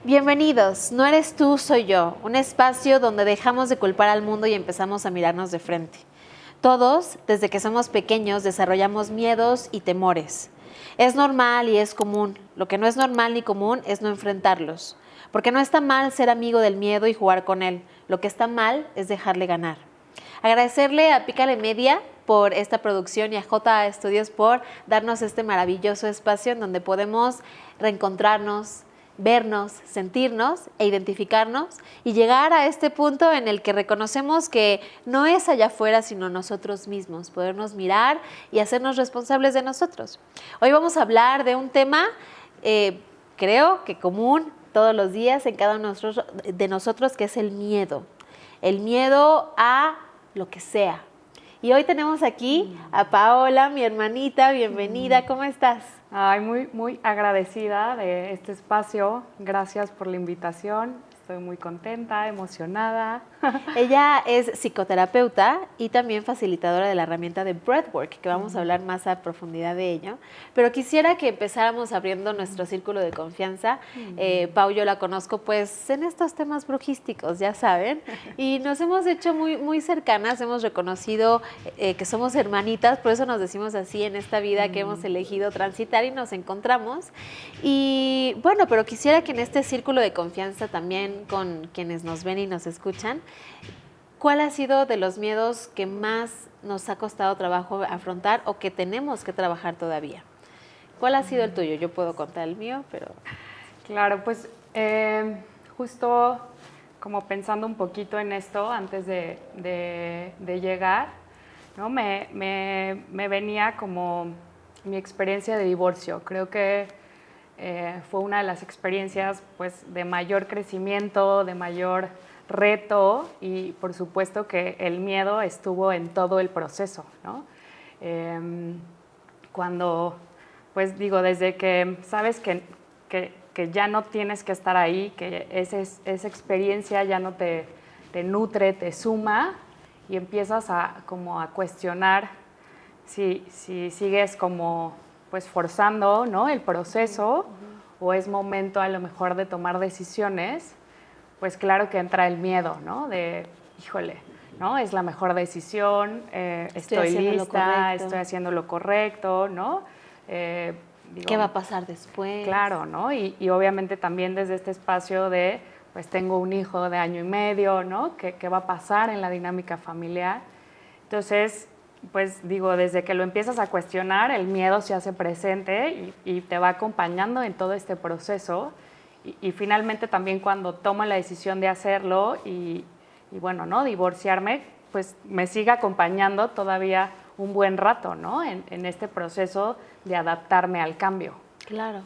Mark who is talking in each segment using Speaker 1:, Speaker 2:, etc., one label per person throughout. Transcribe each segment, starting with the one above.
Speaker 1: Bienvenidos, No eres tú, soy yo, un espacio donde dejamos de culpar al mundo y empezamos a mirarnos de frente. Todos, desde que somos pequeños, desarrollamos miedos y temores. Es normal y es común. Lo que no es normal ni común es no enfrentarlos. Porque no está mal ser amigo del miedo y jugar con él. Lo que está mal es dejarle ganar. Agradecerle a Pícale Media por esta producción y a JA Estudios por darnos este maravilloso espacio en donde podemos reencontrarnos, vernos, sentirnos e identificarnos y llegar a este punto en el que reconocemos que no es allá afuera sino nosotros mismos, podernos mirar y hacernos responsables de nosotros. Hoy vamos a hablar de un tema, creo que común todos los días en cada uno de nosotros, que es el miedo. El miedo a lo que sea. Y hoy tenemos aquí a Paola, mi hermanita, bienvenida, ¿cómo estás?
Speaker 2: Ay, muy agradecida de este espacio, gracias por la invitación, estoy muy contenta, emocionada.
Speaker 1: Ella es psicoterapeuta y también facilitadora de la herramienta de Breathwork, que vamos a hablar más a profundidad de ello. Pero quisiera que empezáramos abriendo nuestro círculo de confianza. Pau, yo la conozco pues en estos temas brujísticos, ya saben, y nos hemos hecho muy cercanas, hemos reconocido que somos hermanitas, por eso nos decimos así en esta vida que hemos elegido transitar y nos encontramos. Y bueno, pero quisiera que en este círculo de confianza también con quienes nos ven y nos escuchan, ¿cuál ha sido de los miedos que más nos ha costado trabajo afrontar o que tenemos que trabajar todavía? ¿Cuál ha sido el tuyo? Yo puedo contar el mío, pero...
Speaker 2: Claro, pues justo como pensando un poquito en esto antes de llegar, ¿no? Me venía como mi experiencia de divorcio. Creo que fue una de las experiencias pues, de mayor crecimiento, de mayor reto y por supuesto que el miedo estuvo en todo el proceso, ¿no? Cuando, pues digo, desde que sabes que ya no tienes que estar ahí, que esa experiencia ya no te nutre, te suma y empiezas como a cuestionar si sigues como pues forzando, ¿no? el proceso o es momento a lo mejor de tomar decisiones, pues claro que entra el miedo, ¿no? De, híjole, ¿no? Es la mejor decisión, estoy lista, estoy haciendo lo correcto, ¿no?
Speaker 1: Digo, ¿qué va a pasar después?
Speaker 2: Claro, ¿no? Y obviamente también desde este espacio de, pues tengo un hijo de 1 año y medio, ¿no? ¿Qué va a pasar en la dinámica familiar? Entonces, pues digo, desde que lo empiezas a cuestionar, el miedo se hace presente y te va acompañando en todo este proceso. Y finalmente también cuando tomo la decisión de hacerlo y bueno, ¿no? Divorciarme, pues me sigue acompañando todavía un buen rato, ¿no? En este proceso de adaptarme al cambio.
Speaker 1: Claro.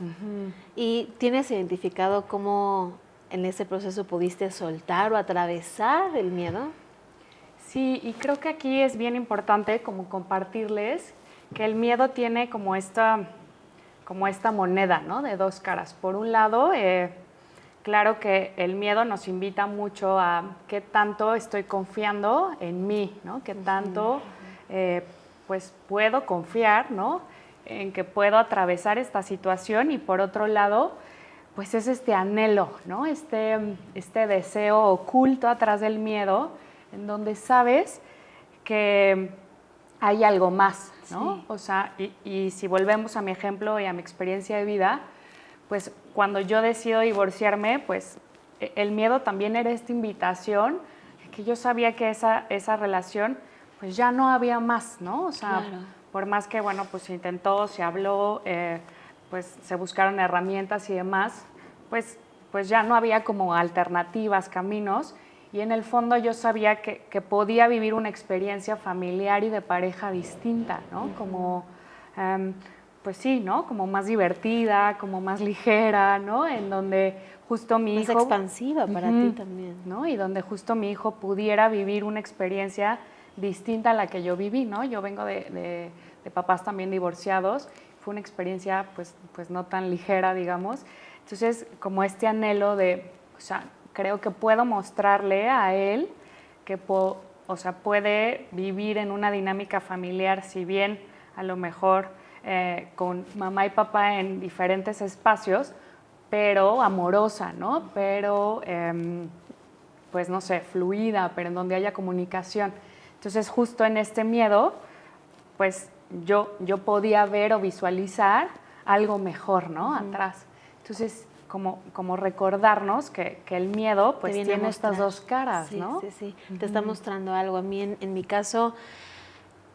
Speaker 1: ¿Y tienes identificado cómo en ese proceso pudiste soltar o atravesar el miedo?
Speaker 2: Sí, y creo que aquí es bien importante como compartirles que el miedo tiene como esta moneda, ¿no? De dos caras. Por un lado, claro que el miedo nos invita mucho a qué tanto estoy confiando en mí, ¿no? Qué tanto pues puedo confiar, ¿no? En que puedo atravesar esta situación y por otro lado, pues es este anhelo, ¿no? Este deseo oculto atrás del miedo en donde sabes que hay algo más, ¿no? Sí. O sea, y si volvemos a mi ejemplo y a mi experiencia de vida, pues cuando yo decido divorciarme, pues el miedo también era esta invitación, que yo sabía que esa relación, pues ya no había más, ¿no? O sea, claro. Por más que, bueno, pues se intentó, se habló, pues se buscaron herramientas y demás, pues ya no había como alternativas, caminos, y en el fondo yo sabía que podía vivir una experiencia familiar y de pareja distinta, ¿no? Como, pues sí, ¿no? Como más divertida, como más ligera, ¿no? En donde justo mi hijo...
Speaker 1: Más expansiva para ti también.
Speaker 2: ¿no? Y donde justo mi hijo pudiera vivir una experiencia distinta a la que yo viví, ¿no? Yo vengo de papás también divorciados, fue una experiencia pues no tan ligera, digamos. Entonces, como este anhelo de, o sea, creo que puedo mostrarle a él que puede vivir en una dinámica familiar, si bien a lo mejor con mamá y papá en diferentes espacios, pero amorosa, ¿no? Pero, pues no sé, fluida, pero en donde haya comunicación. Entonces, justo en este miedo, pues yo podía ver o visualizar algo mejor, ¿no? Atrás. Entonces, como recordarnos que el miedo pues tiene estas dos caras,
Speaker 1: sí,
Speaker 2: ¿no?
Speaker 1: Sí, sí, te está mostrando algo. A mí, en mi caso,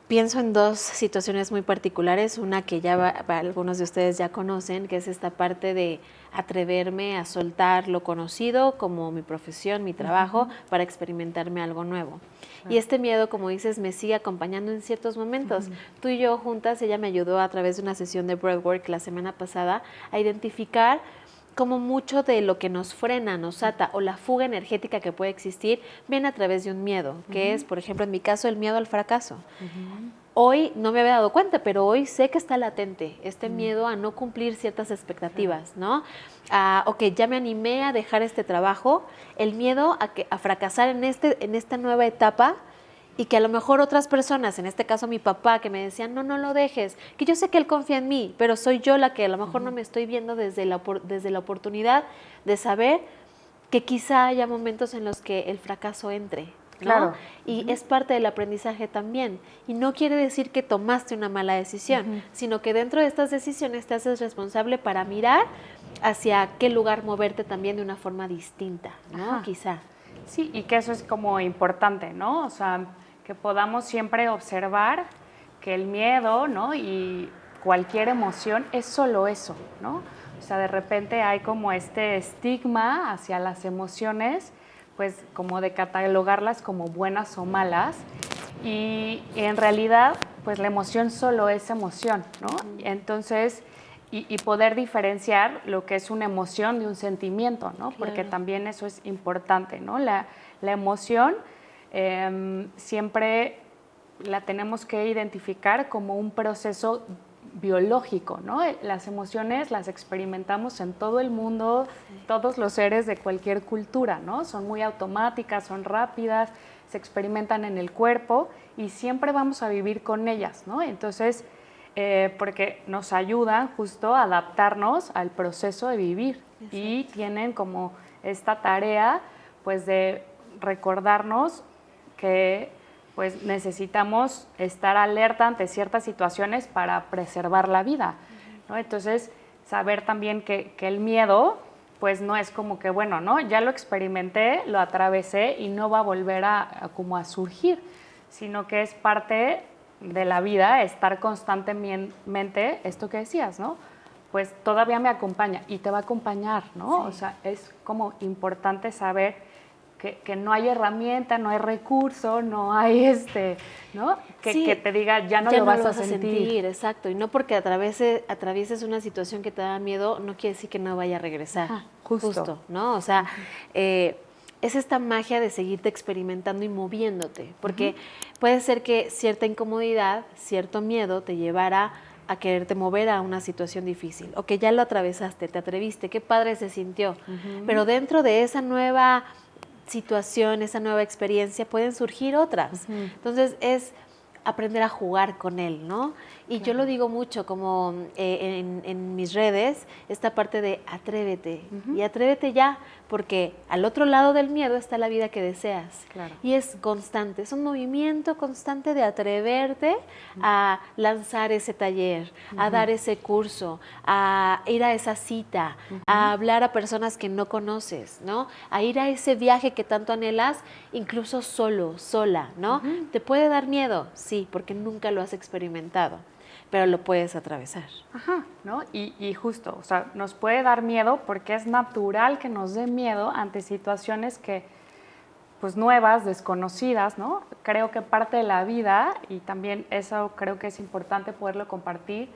Speaker 1: pienso en dos situaciones muy particulares. Una que ya algunos de ustedes ya conocen, que es esta parte de atreverme a soltar lo conocido como mi profesión, mi trabajo, para experimentarme algo nuevo. Y este miedo, como dices, me sigue acompañando en ciertos momentos. Tú y yo juntas, ella me ayudó a través de una sesión de breathwork la semana pasada a identificar cómo mucho de lo que nos frena, nos ata o la fuga energética que puede existir viene a través de un miedo, que es, por ejemplo, en mi caso, el miedo al fracaso. Hoy no me había dado cuenta, pero hoy sé que está latente este miedo a no cumplir ciertas expectativas, ¿no? Ok, ya me animé a dejar este trabajo, el miedo a fracasar en esta nueva etapa, y que a lo mejor otras personas, en este caso mi papá, que me decían, no lo dejes, que yo sé que él confía en mí, pero soy yo la que a lo mejor no me estoy viendo desde la oportunidad de saber que quizá haya momentos en los que el fracaso entre, ¿no?
Speaker 2: Claro.
Speaker 1: Y es parte del aprendizaje también. Y no quiere decir que tomaste una mala decisión, sino que dentro de estas decisiones te haces responsable para mirar hacia qué lugar moverte también de una forma distinta, ¿no? Quizá.
Speaker 2: Sí, y que eso es como importante, ¿no? O sea, que podamos siempre observar que el miedo, ¿no? Y cualquier emoción es solo eso, ¿no? O sea, de repente hay como este estigma hacia las emociones, pues como de catalogarlas como buenas o malas, y en realidad, pues la emoción solo es emoción, ¿no? Entonces, y poder diferenciar lo que es una emoción de un sentimiento, ¿no?
Speaker 1: Claro.
Speaker 2: Porque también eso es importante, ¿no? La emoción siempre la tenemos que identificar como un proceso biológico, ¿no? Las emociones las experimentamos en todo el mundo, todos los seres de cualquier cultura, ¿no? Son muy automáticas, son rápidas, se experimentan en el cuerpo y siempre vamos a vivir con ellas, ¿no? Entonces, porque nos ayudan justo a adaptarnos al proceso de vivir. Exacto. Y tienen como esta tarea, pues, de recordarnos que pues necesitamos estar alerta ante ciertas situaciones para preservar la vida, ¿no? Entonces, saber también que el miedo, pues no es como que, bueno, ¿no? Ya lo experimenté, lo atravesé y no va a volver como a surgir, sino que es parte de la vida estar constantemente, esto que decías, ¿no? Pues todavía me acompaña y te va a acompañar, ¿no? Sí. O sea, es como importante saber que no hay herramienta, no hay recurso, no hay ¿no? Que te diga, ya no lo vas a sentir.
Speaker 1: Exacto. Y no porque atravieses una situación que te da miedo, no quiere decir que no vaya a regresar.
Speaker 2: Ajá, justo,
Speaker 1: ¿no? O sea, es esta magia de seguirte experimentando y moviéndote. Porque puede ser que cierta incomodidad, cierto miedo te llevara a quererte mover a una situación difícil. O que ya lo atravesaste, te atreviste, qué padre se sintió. Pero dentro de esa nueva situación, esa nueva experiencia, pueden surgir otras. Entonces es aprender a jugar con él, ¿no? Y yo lo digo mucho como en mis redes, esta parte de atrévete, y atrévete ya, porque al otro lado del miedo está la vida que deseas.
Speaker 2: Claro.
Speaker 1: Y es constante, es un movimiento constante de atreverte a lanzar ese taller, a dar ese curso, a ir a esa cita, a hablar a personas que no conoces, ¿no? A ir a ese viaje que tanto anhelas, incluso solo, sola, ¿no? ¿Te puede dar miedo? Sí, porque nunca lo has experimentado, pero lo puedes atravesar.
Speaker 2: Ajá, ¿no? Y justo, o sea, nos puede dar miedo porque es natural que nos dé miedo ante situaciones que, pues, nuevas, desconocidas, ¿no? Creo que parte de la vida, y también eso creo que es importante poderlo compartir,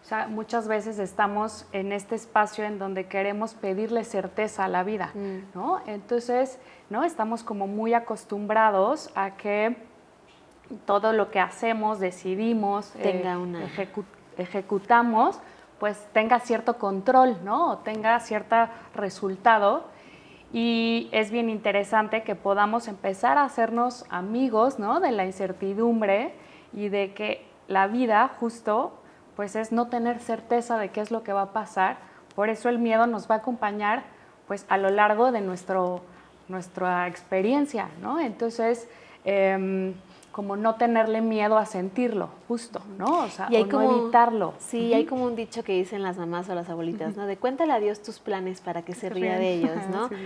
Speaker 2: o sea, muchas veces estamos en este espacio en donde queremos pedirle certeza a la vida, ¿no? Entonces, ¿no? Estamos como muy acostumbrados a que todo lo que hacemos, decidimos, ejecutamos, pues tenga cierto control, ¿no? O tenga cierto resultado. Y es bien interesante que podamos empezar a hacernos amigos, ¿no? De la incertidumbre y de que la vida justo, pues es no tener certeza de qué es lo que va a pasar, Por eso el miedo nos va a acompañar pues a lo largo de nuestra experiencia, ¿no? Entonces, como no tenerle miedo a sentirlo, justo, ¿no? O sea, o no evitarlo.
Speaker 1: Sí, hay como un dicho que dicen las mamás o las abuelitas, ¿no? De cuéntale a Dios tus planes para que se ría de ellos, ¿no? Sí.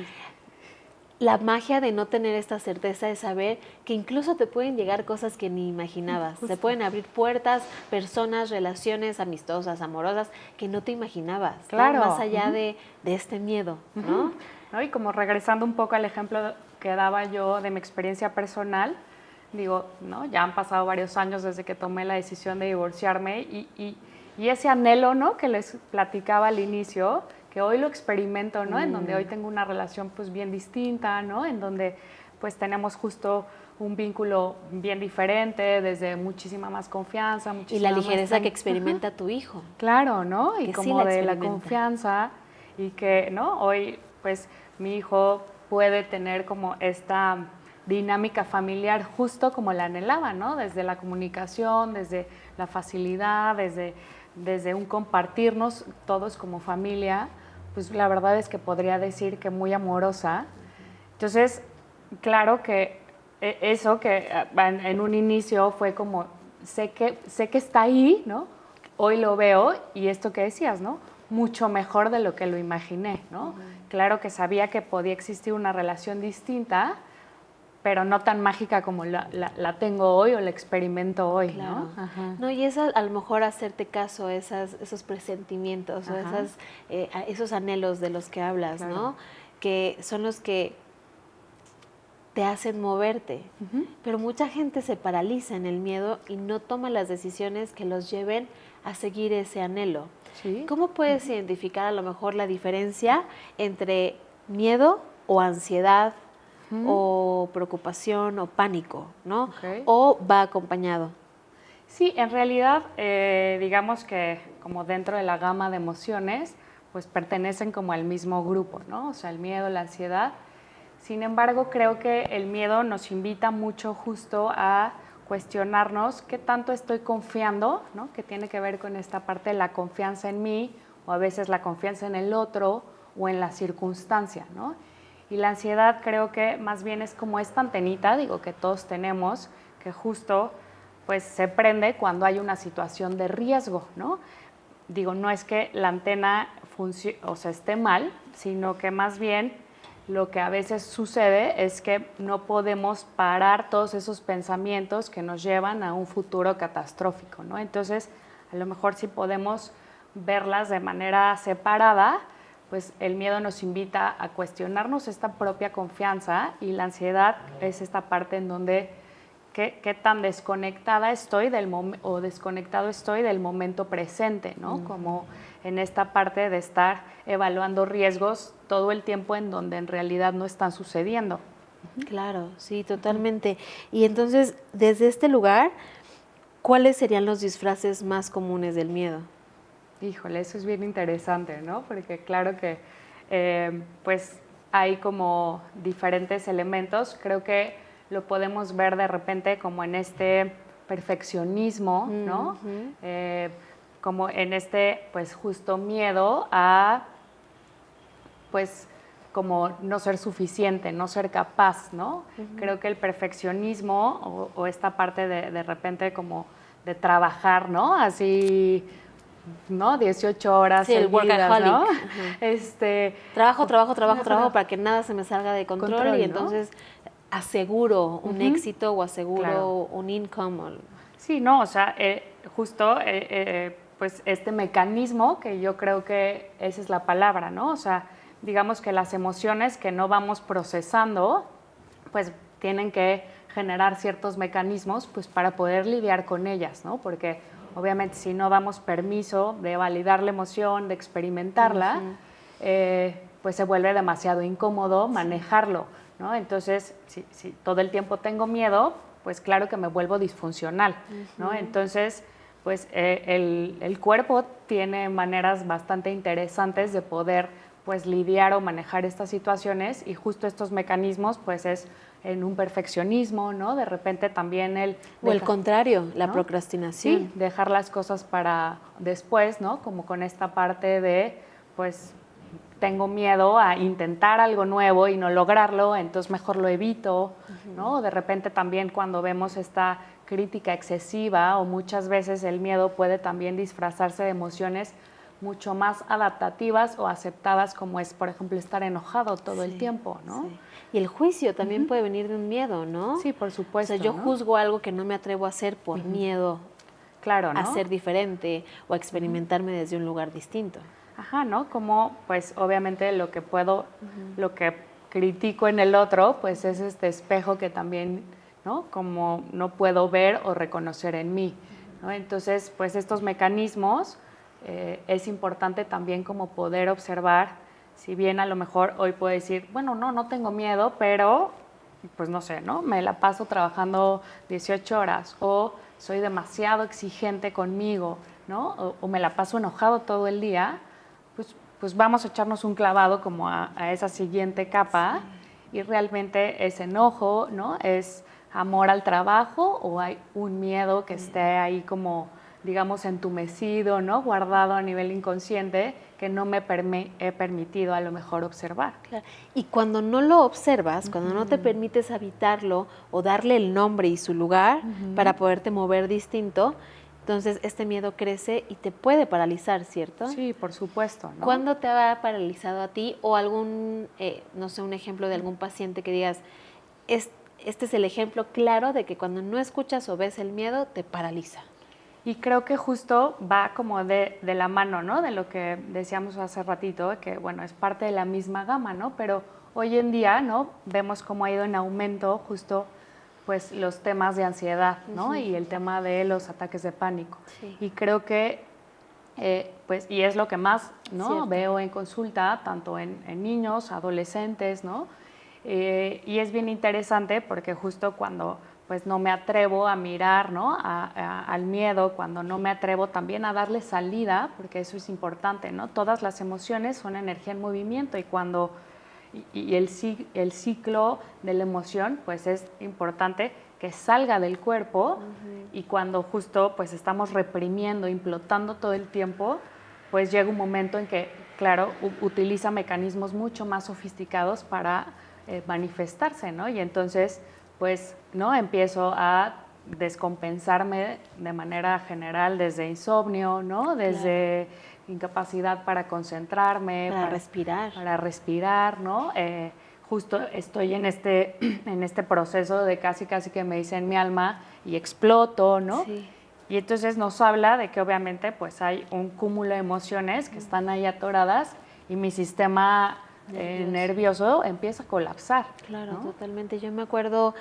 Speaker 1: La magia de no tener esta certeza es saber que incluso te pueden llegar cosas que ni imaginabas. Justo. Se pueden abrir puertas, personas, relaciones amistosas, amorosas, que no te imaginabas.
Speaker 2: Claro.
Speaker 1: ¿No? Más allá de este miedo, ¿no?
Speaker 2: ¿No? Y como regresando un poco al ejemplo que daba yo de mi experiencia personal, digo, ¿no? Ya han pasado varios años desde que tomé la decisión de divorciarme y ese anhelo, ¿no? Que les platicaba al inicio, que hoy lo experimento, ¿no? En donde hoy tengo una relación pues bien distinta, ¿no? En donde pues tenemos justo un vínculo bien diferente, desde muchísima más confianza, muchísima
Speaker 1: y la ligereza que experimenta tu hijo.
Speaker 2: Claro, ¿no? Y
Speaker 1: que
Speaker 2: como
Speaker 1: sí
Speaker 2: de la confianza y que, ¿no? Hoy pues mi hijo puede tener como esta dinámica familiar justo como la anhelaba, ¿no? Desde la comunicación, desde la facilidad, desde un compartirnos todos como familia, pues la verdad es que podría decir que muy amorosa. Entonces, claro que eso que en un inicio fue como, sé que está ahí, ¿no? Hoy lo veo y esto que decías, ¿no? Mucho mejor de lo que lo imaginé, ¿no? Claro que sabía que podía existir una relación distinta, pero no tan mágica como la tengo hoy o la experimento hoy,
Speaker 1: claro.
Speaker 2: ¿no? Ajá.
Speaker 1: No, y es a lo mejor hacerte caso a esos presentimientos o esos anhelos de los que hablas, claro. ¿no? Que son los que te hacen moverte. Pero mucha gente se paraliza en el miedo y no toma las decisiones que los lleven a seguir ese anhelo. ¿Sí? ¿Cómo puedes identificar a lo mejor la diferencia entre miedo o ansiedad o preocupación o pánico, ¿no? Okay. O va acompañado.
Speaker 2: Sí, en realidad, digamos que como dentro de la gama de emociones, pues pertenecen como al mismo grupo, ¿no? O sea, el miedo, la ansiedad. Sin embargo, creo que el miedo nos invita mucho justo a cuestionarnos qué tanto estoy confiando, ¿no? Que tiene que ver con esta parte de la confianza en mí o a veces la confianza en el otro o en la circunstancia, ¿no? Y la ansiedad creo que más bien es como esta antenita, digo, que todos tenemos, que justo pues se prende cuando hay una situación de riesgo, ¿no? Digo, no es que la antena esté mal, sino que más bien lo que a veces sucede es que no podemos parar todos esos pensamientos que nos llevan a un futuro catastrófico, ¿no? Entonces, a lo mejor si podemos verlas de manera separada, pues el miedo nos invita a cuestionarnos esta propia confianza y la ansiedad es esta parte en donde qué tan desconectada estoy o desconectado estoy del momento presente, ¿no? Como en esta parte de estar evaluando riesgos todo el tiempo en donde en realidad no están sucediendo.
Speaker 1: Claro, sí, totalmente. Y entonces, desde este lugar, ¿cuáles serían los disfraces más comunes del miedo?
Speaker 2: Híjole, eso es bien interesante, ¿no? Porque claro que pues hay como diferentes elementos. Creo que lo podemos ver de repente como en este perfeccionismo, ¿no? Como en este, pues justo miedo a, pues, como no ser suficiente, no ser capaz, ¿no? Creo que el perfeccionismo o esta parte de repente como de trabajar, ¿no? Así, ¿no? 18 horas
Speaker 1: sí, el workaholic,
Speaker 2: ¿no?
Speaker 1: Trabajo para que nada se me salga de control y entonces aseguro un éxito o aseguro un income.
Speaker 2: Sí, no, o sea, justo pues este mecanismo que yo creo que esa es la palabra, ¿no? O sea, digamos que las emociones que no vamos procesando, pues tienen que generar ciertos mecanismos pues para poder lidiar con ellas, ¿no? Porque obviamente si no damos permiso de validar la emoción, de experimentarla, pues se vuelve demasiado incómodo manejarlo, ¿no? Entonces, si todo el tiempo tengo miedo, pues claro que me vuelvo disfuncional, ¿no? Entonces, pues el cuerpo tiene maneras bastante interesantes de poder pues lidiar o manejar estas situaciones y justo estos mecanismos pues es en un perfeccionismo, ¿no? De repente también
Speaker 1: o el contrario, la
Speaker 2: ¿no?
Speaker 1: procrastinación.
Speaker 2: Sí, dejar las cosas para después, ¿no? Como con esta parte de pues tengo miedo a intentar algo nuevo y no lograrlo, entonces mejor lo evito, ¿no? De repente también cuando vemos esta crítica excesiva o muchas veces el miedo puede también disfrazarse de emociones mucho más adaptativas o aceptadas, como es, por ejemplo, estar enojado todo el tiempo, ¿no?
Speaker 1: Sí. Y el juicio también puede venir de un miedo, ¿no?
Speaker 2: Sí, por supuesto.
Speaker 1: O sea, yo
Speaker 2: ¿no?
Speaker 1: juzgo algo que no me atrevo a hacer por miedo
Speaker 2: Claro, ¿no?
Speaker 1: a ser diferente o a experimentarme desde un lugar distinto.
Speaker 2: Ajá, ¿no? Como, pues, obviamente lo que puedo, lo que critico en el otro, pues es este espejo que también, ¿no? Como no puedo ver o reconocer en mí, ¿no? Entonces, pues estos mecanismos es importante también como poder observar, si bien a lo mejor hoy puedo decir, bueno, no tengo miedo, pero, pues no sé, ¿no? Me la paso trabajando 18 horas o soy demasiado exigente conmigo, ¿no? O me la paso enojado todo el día, pues vamos a echarnos un clavado como a esa siguiente capa y realmente es enojo, ¿no? ¿Es amor al trabajo o hay un miedo que esté ahí como, digamos, entumecido, ¿no? Guardado a nivel inconsciente que no me he permitido a lo mejor observar?
Speaker 1: Claro. Y cuando no lo observas, cuando no te permites habitarlo o darle el nombre y su lugar para poderte mover distinto, entonces este miedo crece y te puede paralizar, ¿cierto?
Speaker 2: Sí, por supuesto, ¿no?
Speaker 1: ¿Cuándo te ha paralizado a ti o algún, no sé, un ejemplo de algún paciente que digas, este es el ejemplo claro de que cuando no escuchas o ves el miedo, te paraliza?
Speaker 2: Y creo que justo va como de la mano, ¿no? De lo que decíamos hace ratito, que bueno, es parte de la misma gama, ¿no? Pero hoy en día, ¿no? Vemos cómo ha ido en aumento justo pues los temas de ansiedad, ¿no? Y el tema de los ataques de pánico.
Speaker 1: Sí.
Speaker 2: Y creo que, pues, y es lo que más, ¿no?
Speaker 1: Cierto.
Speaker 2: Veo en consulta, tanto en niños, adolescentes, ¿no? Y es bien interesante porque justo cuando pues no me atrevo a mirar, ¿no? Al miedo, cuando no me atrevo también a darle salida, porque eso es importante, ¿no? Todas las emociones son energía en movimiento y cuando y el ciclo de la emoción, pues es importante que salga del cuerpo y cuando justo pues estamos reprimiendo, implotando todo el tiempo, pues llega un momento en que, claro, utiliza mecanismos mucho más sofisticados para manifestarse, ¿no? Y entonces, pues, ¿no? Empiezo a descompensarme de manera general desde insomnio, ¿no? Desde incapacidad para concentrarme, para respirar, ¿no? Justo estoy en este proceso de casi que me dicen mi alma y exploto, ¿no?
Speaker 1: Sí.
Speaker 2: Y entonces nos habla de que obviamente pues hay un cúmulo de emociones que están ahí atoradas y mi sistema nervioso empieza a colapsar.
Speaker 1: Claro,
Speaker 2: ¿no?
Speaker 1: totalmente. Yo me acuerdo,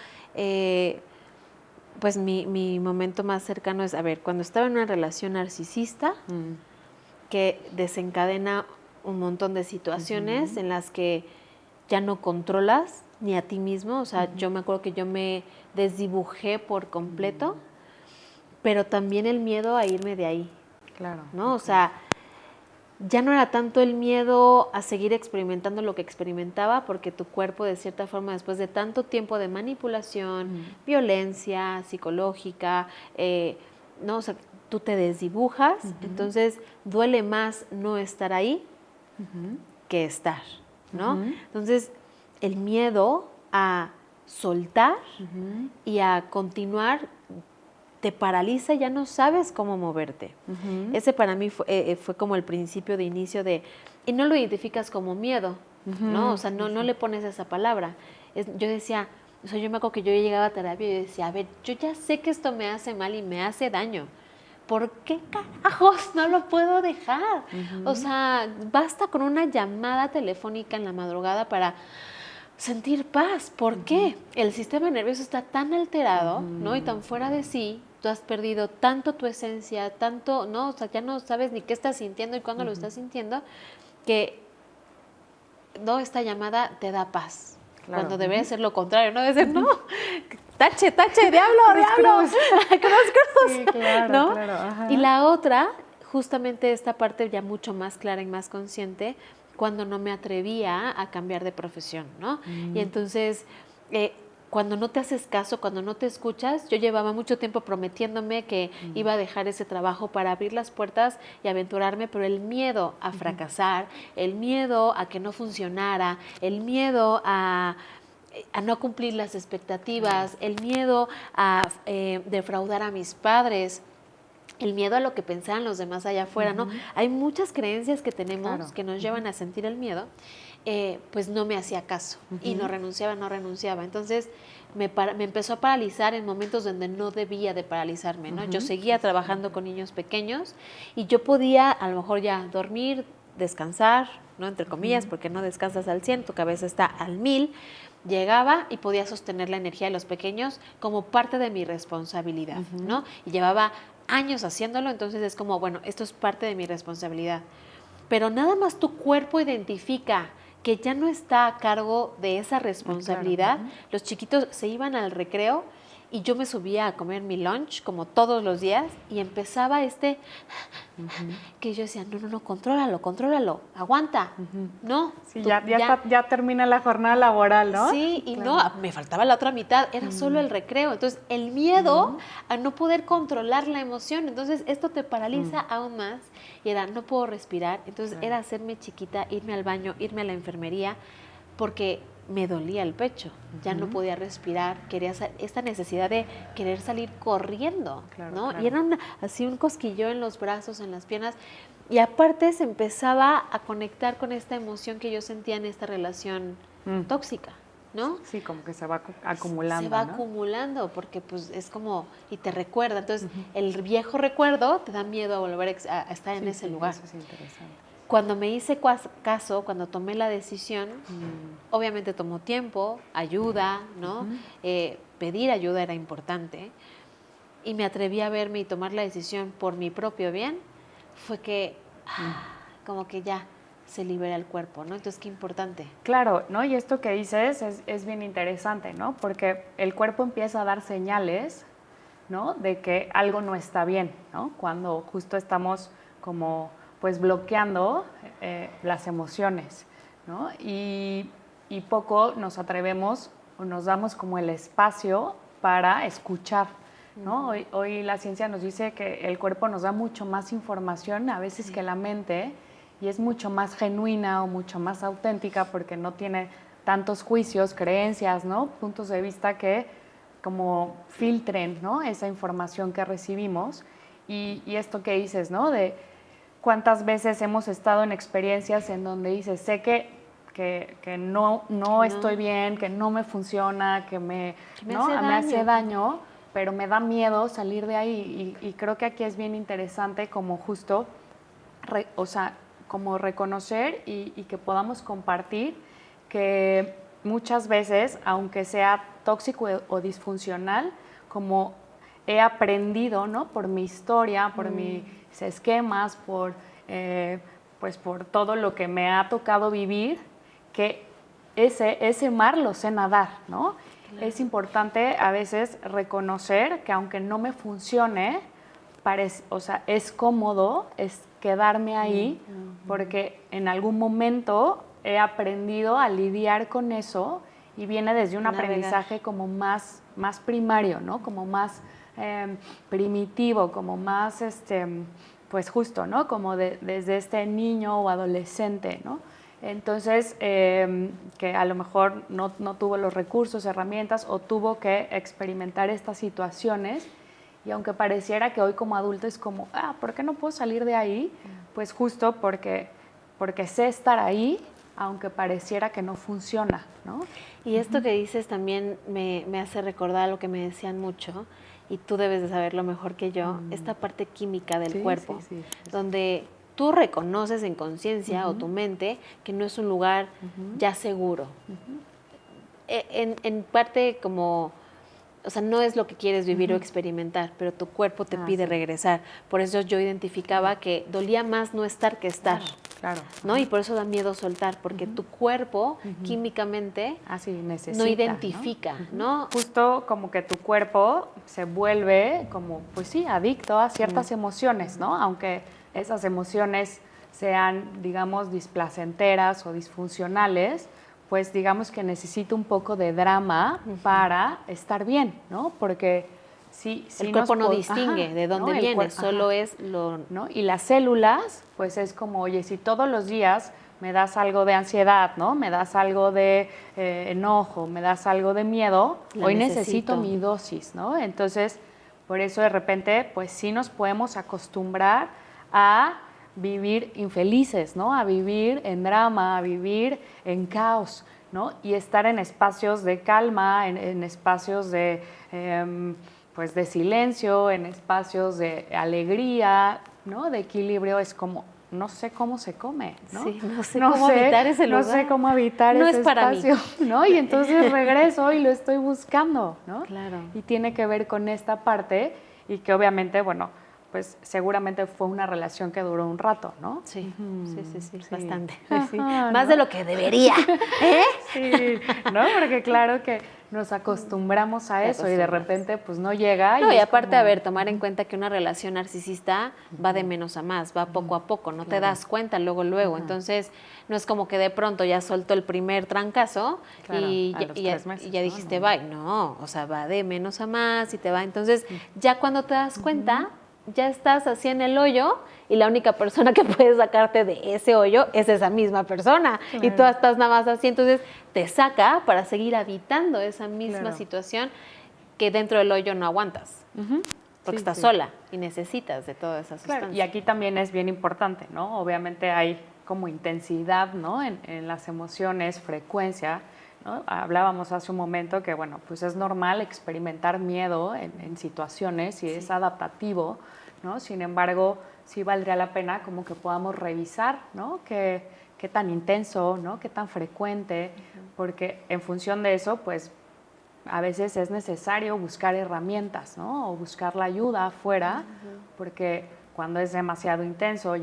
Speaker 1: pues mi momento más cercano es, a ver, cuando estaba en una relación narcisista que desencadena un montón de situaciones en las que ya no controlas ni a ti mismo. O sea, yo me acuerdo que yo me desdibujé por completo, pero también el miedo a irme de ahí.
Speaker 2: Claro.
Speaker 1: ¿No? O sea, ya no era tanto el miedo a seguir experimentando lo que experimentaba, porque tu cuerpo, de cierta forma, después de tanto tiempo de manipulación, violencia psicológica, ¿no? O sea, tú te desdibujas, entonces duele más no estar ahí que estar, ¿no? Entonces, el miedo a soltar y a continuar te paraliza, ya no sabes cómo moverte. Ese para mí fue como el principio de inicio de... Y no lo identificas como miedo, ¿no? O sea, no le pones esa palabra. Yo decía, o sea, yo me acuerdo que yo llegaba a terapia y yo decía, a ver, yo ya sé que esto me hace mal y me hace daño. ¿Por qué carajos no lo puedo dejar? O sea, basta con una llamada telefónica en la madrugada para sentir paz. ¿Por qué? El sistema nervioso está tan alterado, ¿no? Y tan fuera de sí. Tú has perdido tanto tu esencia, tanto, ¿no? O sea, ya no sabes ni qué estás sintiendo y cuándo lo estás sintiendo, que no, esta llamada te da paz. Claro. Cuando debería ser lo contrario, ¿no? Debe ser, no, tache, diablo, cruz.
Speaker 2: Sí, claro,
Speaker 1: ¿no?
Speaker 2: Claro. Ajá.
Speaker 1: Y la otra, justamente esta parte ya mucho más clara y más consciente, cuando no me atrevía a cambiar de profesión, ¿no? Y entonces cuando no te haces caso, cuando no te escuchas, yo llevaba mucho tiempo prometiéndome que iba a dejar ese trabajo para abrir las puertas y aventurarme, pero el miedo a fracasar, el miedo a que no funcionara, el miedo a no cumplir las expectativas, el miedo a defraudar a mis padres, el miedo a lo que pensaran los demás allá afuera, ¿no? Hay muchas creencias que tenemos que nos llevan a sentir el miedo. Pues no me hacía caso y no renunciaba. Entonces me empezó a paralizar en momentos donde no debía de paralizarme, ¿no? Yo seguía trabajando con niños pequeños y yo podía a lo mejor ya dormir, descansar, ¿no? Entre comillas, porque no descansas al 100, tu cabeza está al 1000. Llegaba y podía sostener la energía de los pequeños como parte de mi responsabilidad, ¿no? Y llevaba años haciéndolo, entonces es como, bueno, esto es parte de mi responsabilidad. Pero nada más tu cuerpo identifica que ya no está a cargo de esa responsabilidad. Claro. Los chiquitos se iban al recreo y yo me subía a comer mi lunch como todos los días y empezaba que yo decía, no, contrólalo, aguanta, no.
Speaker 2: Sí, ya termina la jornada laboral, ¿no?
Speaker 1: Sí, y claro. No, me faltaba la otra mitad, era solo el recreo. Entonces, el miedo a no poder controlar la emoción, entonces esto te paraliza aún más y era, no puedo respirar. Entonces, era hacerme chiquita, irme al baño, irme a la enfermería, porque me dolía el pecho, ya no podía respirar, quería esta necesidad de querer salir corriendo, ¿no? Claro. Y era así un cosquilleo en los brazos, en las piernas, y aparte se empezaba a conectar con esta emoción que yo sentía en esta relación tóxica, ¿no?
Speaker 2: Sí, como que se va acumulando,
Speaker 1: se va acumulando, porque pues es como, y te recuerda, entonces el viejo recuerdo te da miedo a volver a estar en ese lugar.
Speaker 2: Eso es interesante.
Speaker 1: Cuando me hice caso, cuando tomé la decisión, obviamente tomó tiempo, ayuda, ¿no? Pedir ayuda era importante. Y me atreví a verme y tomar la decisión por mi propio bien. Fue que, como que ya se libera el cuerpo, ¿no? Entonces, qué importante.
Speaker 2: Claro, ¿no? Y esto que dices es bien interesante, ¿no? Porque el cuerpo empieza a dar señales, ¿no? De que algo no está bien, ¿no? Cuando justo estamos como pues bloqueando las emociones, ¿no? Y poco nos atrevemos o nos damos como el espacio para escuchar, ¿no? Hoy la ciencia nos dice que el cuerpo nos da mucho más información a veces que la mente y es mucho más genuina o mucho más auténtica porque no tiene tantos juicios, creencias, ¿no? Puntos de vista que como filtren, ¿no? Esa información que recibimos y esto que dices, ¿no? De cuántas veces hemos estado en experiencias en donde dices, sé que no estoy bien, que no me funciona, que me hace daño, pero me da miedo salir de ahí. Y creo que aquí es bien interesante como justo, como reconocer y que podamos compartir que muchas veces, aunque sea tóxico o disfuncional, como he aprendido, ¿no? Por mi historia, por mis esquemas, pues por todo lo que me ha tocado vivir, que ese mar lo sé nadar, ¿no? Claro. Es importante a veces reconocer que aunque no me funcione, es cómodo, es quedarme ahí, porque en algún momento he aprendido a lidiar con eso y viene desde un aprendizaje como más primario, ¿no? Como más primitivo, como más, pues justo, ¿no? Como desde este niño o adolescente, ¿no? Entonces, que a lo mejor no tuvo los recursos, herramientas o tuvo que experimentar estas situaciones y aunque pareciera que hoy como adulto es como, ¿por qué no puedo salir de ahí? Pues justo porque sé estar ahí, aunque pareciera que no funciona, ¿no?
Speaker 1: Y esto que dices también me hace recordar lo que me decían mucho, y tú debes de saberlo mejor que yo, esta parte química del cuerpo, donde tú reconoces en conciencia o tu mente que no es un lugar ya seguro. En parte como, o sea, no es lo que quieres vivir o experimentar, pero tu cuerpo te pide regresar. Por eso yo identificaba que dolía más no estar que estar.
Speaker 2: Claro.
Speaker 1: ¿No? Y por eso da miedo soltar, porque tu cuerpo químicamente
Speaker 2: necesita,
Speaker 1: no identifica, ¿no?
Speaker 2: Justo como que tu cuerpo se vuelve como, pues sí, adicto a ciertas emociones, ¿no? Aunque esas emociones sean, digamos, displacenteras o disfuncionales, pues digamos que necesito un poco de drama para estar bien, ¿no? Porque si
Speaker 1: el cuerpo no distingue de dónde viene, solo es lo...
Speaker 2: ¿no? Y las células, pues es como, oye, si todos los días me das algo de ansiedad, ¿no? Me das algo de enojo, me das algo de miedo, hoy necesito mi dosis, ¿no? Entonces, por eso de repente, pues sí nos podemos acostumbrar a vivir infelices, ¿no? A vivir en drama, a vivir en caos, ¿no? Y estar en espacios de calma, en espacios de, pues de silencio, en espacios de alegría, ¿no? De equilibrio, es como, no sé cómo se come, ¿no?
Speaker 1: Sí, no sé cómo habitar ese lugar.
Speaker 2: No sé cómo habitar ese espacio, ¿no? Y entonces regreso y lo estoy buscando, ¿no?
Speaker 1: Claro.
Speaker 2: Y tiene que ver con esta parte y que obviamente, bueno, pues seguramente fue una relación que duró un rato, ¿no?
Speaker 1: Sí, sí, bastante.
Speaker 2: Ajá,
Speaker 1: sí.
Speaker 2: ¿no?
Speaker 1: Más de lo que debería, ¿eh?
Speaker 2: Sí, ¿no? Porque claro que nos acostumbramos a eso y de repente pues no llega.
Speaker 1: No, y aparte, como... a ver, tomar en cuenta que una relación narcisista va de menos a más, va poco a poco, no te das cuenta luego. Entonces, no es como que de pronto ya soltó el primer trancazo y ya dijiste, bye. No, o sea, va de menos a más y te va. Entonces, ya cuando te das cuenta, ya estás así en el hoyo y la única persona que puede sacarte de ese hoyo es esa misma persona. Claro. Y tú estás nada más así, entonces te saca para seguir habitando esa misma situación que dentro del hoyo no aguantas, porque estás sola y necesitas de toda esa sustancia.
Speaker 2: Claro. Y aquí también es bien importante, ¿no? Obviamente hay como intensidad, ¿no? En las emociones, frecuencia, ¿no? Hablábamos hace un momento que, bueno, pues es normal experimentar miedo en situaciones y es adaptativo, ¿no? Sin embargo, sí valdría la pena como que podamos revisar, ¿no? Qué tan intenso, ¿no? Qué tan frecuente, porque en función de eso, pues a veces es necesario buscar herramientas, ¿no? O buscar la ayuda afuera, porque cuando es demasiado intenso,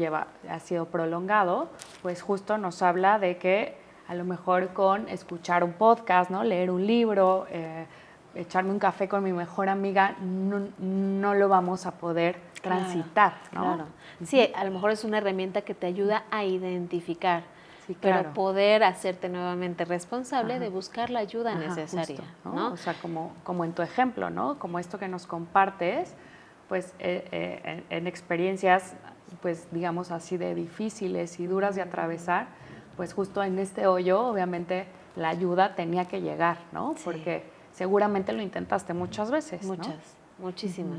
Speaker 2: ha sido prolongado, pues justo nos habla de que a lo mejor con escuchar un podcast, ¿no? Leer un libro, echarme un café con mi mejor amiga, no lo vamos a poder transitar, ¿no?
Speaker 1: Claro. Sí, a lo mejor es una herramienta que te ayuda a identificar, pero poder hacerte nuevamente responsable de buscar la ayuda necesaria,
Speaker 2: justo,
Speaker 1: ¿no?
Speaker 2: O sea, como en tu ejemplo, ¿no? Como esto que nos compartes, pues en experiencias, pues digamos así de difíciles y duras de atravesar, pues justo en este hoyo, obviamente, la ayuda tenía que llegar, ¿no? Porque seguramente lo intentaste muchas veces, ¿no?
Speaker 1: Muchísimas.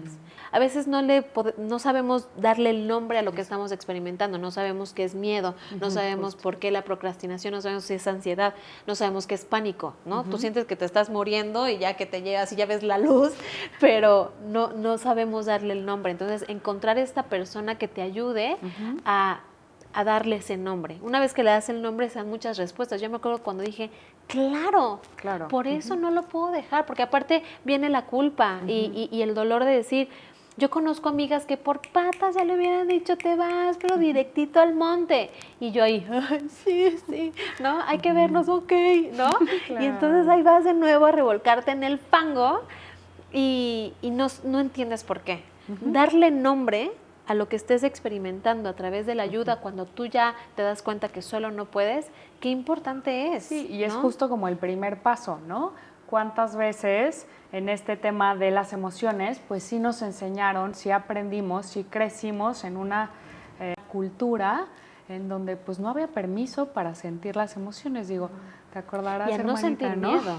Speaker 1: A veces no sabemos darle el nombre a lo que estamos experimentando, no sabemos qué es miedo, no sabemos por qué la procrastinación, no sabemos si es ansiedad, no sabemos qué es pánico, ¿no? Tú sientes que te estás muriendo y ya que te llegas y ya ves la luz, pero no sabemos darle el nombre. Entonces, encontrar esta persona que te ayude a darle ese nombre. Una vez que le das el nombre, se dan muchas respuestas. Yo me acuerdo cuando dije, claro, por eso no lo puedo dejar, porque aparte viene la culpa y el dolor de decir, yo conozco amigas que por patas ya le hubieran dicho, te vas, pero directito al monte. Y yo ahí, sí, ¿no? Hay que vernos, ok, ¿no? Y entonces ahí vas de nuevo a revolcarte en el fango y no entiendes por qué. Darle nombre a lo que estés experimentando a través de la ayuda, cuando tú ya te das cuenta que solo no puedes, qué importante es.
Speaker 2: Sí, y es justo como el primer paso, ¿no? ¿Cuántas veces en este tema de las emociones, pues sí nos enseñaron, sí aprendimos, sí crecimos en una cultura en donde pues no había permiso para sentir las emociones? Digo, te acordarás, hermanita,
Speaker 1: no sentir miedo.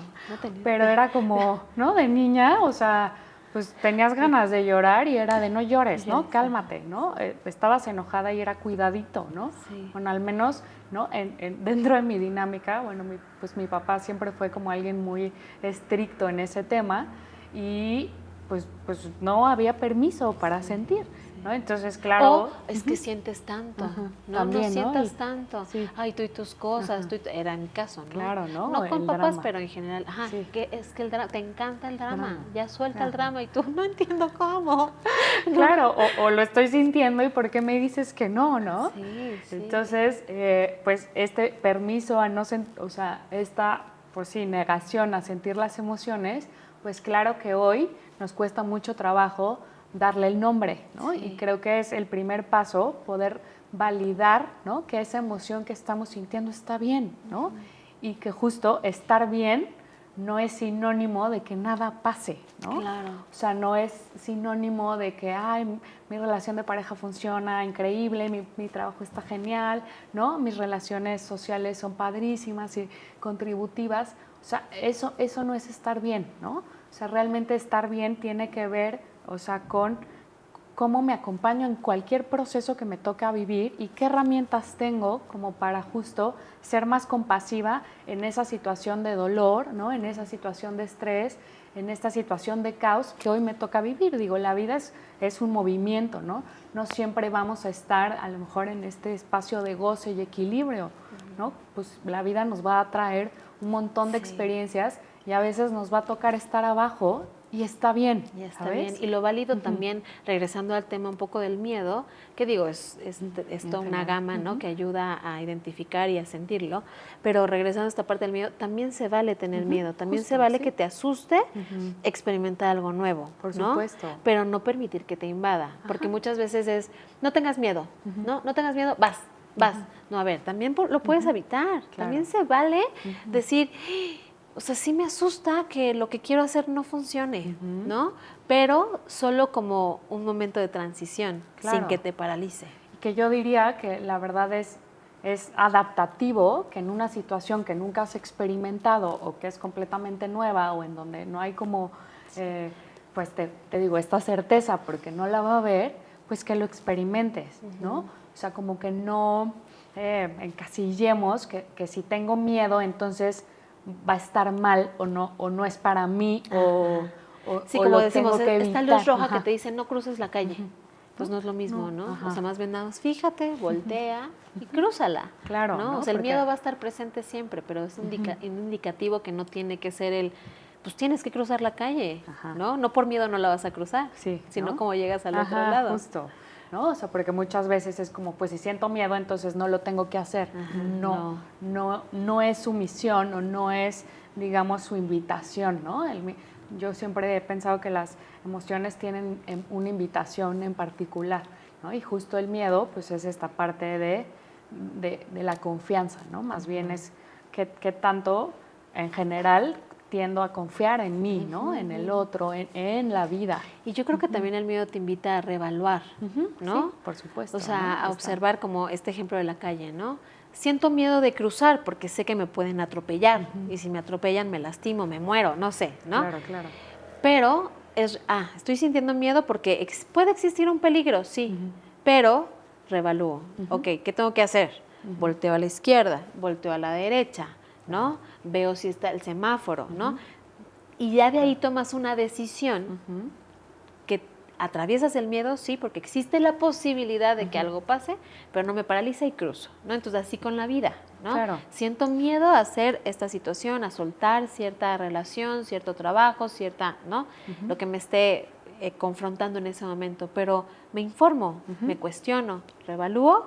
Speaker 2: Pero era como, ¿no? De niña, o sea, pues tenías ganas de llorar y era de no llores, ¿no? Cálmate, ¿no? Estabas enojada y era cuidadito, ¿no?
Speaker 1: Sí.
Speaker 2: Bueno, al menos, ¿no? Dentro de mi dinámica, bueno, pues mi papá siempre fue como alguien muy estricto en ese tema y pues no había permiso para sentir, ¿no? Entonces, claro...
Speaker 1: es que sientes tanto,
Speaker 2: también,
Speaker 1: no sientas tanto.
Speaker 2: Sí.
Speaker 1: Ay, tú y tus cosas, era mi caso, ¿no?
Speaker 2: Claro, ¿no?
Speaker 1: No con
Speaker 2: el
Speaker 1: papás,
Speaker 2: drama.
Speaker 1: pero en general. Que es que el drama, te encanta el drama, ya suelta
Speaker 2: Ajá.
Speaker 1: el drama y tú, no entiendo cómo.
Speaker 2: Claro, o lo estoy sintiendo y ¿por qué me dices que no, no?
Speaker 1: Sí.
Speaker 2: Entonces, pues este permiso a no sentir, o sea, esta, pues sí, negación a sentir las emociones, pues claro que hoy nos cuesta mucho trabajo darle el nombre, ¿no?
Speaker 1: Sí.
Speaker 2: Y creo que es el primer paso, poder validar, ¿no? Que esa emoción que estamos sintiendo está bien, ¿no? y que justo estar bien no es sinónimo de que nada pase, ¿no?
Speaker 1: Claro.
Speaker 2: O sea, no es sinónimo de que, ay, mi relación de pareja funciona increíble, mi trabajo está genial, ¿no? Mis relaciones sociales son padrísimas y contributivas. O sea, eso no es estar bien, ¿no? O sea, realmente estar bien tiene que ver, o sea, con cómo me acompaño en cualquier proceso que me toca vivir y qué herramientas tengo como para justo ser más compasiva en esa situación de dolor, ¿no? En esa situación de estrés, en esta situación de caos que hoy me toca vivir. Digo, la vida es un movimiento, ¿no? No siempre vamos a estar a lo mejor en este espacio de goce y equilibrio, ¿no? Pues la vida nos va a traer un montón de experiencias y a veces nos va a tocar estar abajo. Y está bien,
Speaker 1: Y está
Speaker 2: ¿sabes?
Speaker 1: bien. Y lo válido también, regresando al tema un poco del miedo, que digo, es toda una gama, ¿no? Que ayuda a identificar y a sentirlo. Pero regresando a esta parte del miedo, también se vale tener miedo. También
Speaker 2: Justo,
Speaker 1: se vale
Speaker 2: sí.
Speaker 1: que te asuste experimentar algo nuevo,
Speaker 2: Por
Speaker 1: ¿no?
Speaker 2: supuesto.
Speaker 1: Pero no permitir que te invada. Porque muchas veces es, no tengas miedo, ¿no? No tengas miedo, vas. No, a ver, también lo puedes evitar.
Speaker 2: Claro.
Speaker 1: También se vale decir... O sea, sí me asusta que lo que quiero hacer no funcione, ¿no? Pero solo como un momento de transición,
Speaker 2: Claro.
Speaker 1: sin que te paralice.
Speaker 2: Que yo diría que la verdad es adaptativo, que en una situación que nunca has experimentado o que es completamente nueva o en donde no hay como, pues te digo, esta certeza porque no la va a ver, pues que lo experimentes, ¿no? O sea, como que no encasillemos que si tengo miedo, entonces va a estar mal o no es para mí
Speaker 1: Sí,
Speaker 2: o
Speaker 1: como
Speaker 2: lo
Speaker 1: decimos,
Speaker 2: tengo que
Speaker 1: está
Speaker 2: evitar.
Speaker 1: luz roja que te dice no cruces la calle. Pues no es lo mismo, ¿no?
Speaker 2: Ajá.
Speaker 1: O sea, más bien nada más fíjate, voltea y crúzala.
Speaker 2: Claro,
Speaker 1: ¿no?
Speaker 2: ¿no?
Speaker 1: O sea, el
Speaker 2: Porque-
Speaker 1: miedo va a estar presente siempre, pero es un indicativo que no tiene que ser pues tienes que cruzar la calle,
Speaker 2: Ajá.
Speaker 1: ¿no? No por miedo no la vas a cruzar,
Speaker 2: Sí,
Speaker 1: sino
Speaker 2: ¿no?
Speaker 1: como llegas al otro
Speaker 2: Ajá,
Speaker 1: lado.
Speaker 2: justo, ¿no? O sea, porque muchas veces es como, pues si siento miedo, entonces no lo tengo que hacer.
Speaker 1: Ajá,
Speaker 2: No es su misión o no es, digamos, su invitación, ¿no? Yo siempre he pensado que las emociones tienen una invitación en particular, ¿no? Y justo el miedo, pues es esta parte de la confianza, ¿no? Más bien es que tanto, en general, tiendo a confiar en mí, ¿no? En el otro, en la vida.
Speaker 1: Y yo creo que también el miedo te invita a reevaluar, ¿no?
Speaker 2: Sí, por supuesto.
Speaker 1: O sea,
Speaker 2: ¿no?
Speaker 1: a
Speaker 2: Está.
Speaker 1: observar como este ejemplo de la calle, ¿no? Siento miedo de cruzar porque sé que me pueden atropellar y si me atropellan me lastimo, me muero, no sé, ¿no?
Speaker 2: Claro, claro.
Speaker 1: Pero estoy sintiendo miedo porque puede existir un peligro, sí, pero reevalúo. Ok, ¿qué tengo que hacer? Volteo a la izquierda, volteo a la derecha, ¿no? Veo si está el semáforo, ¿no? Y ya de ahí tomas una decisión que atraviesas el miedo, sí, porque existe la posibilidad de que algo pase, pero no me paraliza y cruzo, ¿no? Entonces, así con la vida, ¿no?
Speaker 2: Claro.
Speaker 1: Siento miedo a hacer esta situación, a soltar cierta relación, cierto trabajo, ¿no? Lo que me esté confrontando en ese momento, pero me informo, me cuestiono, reevalúo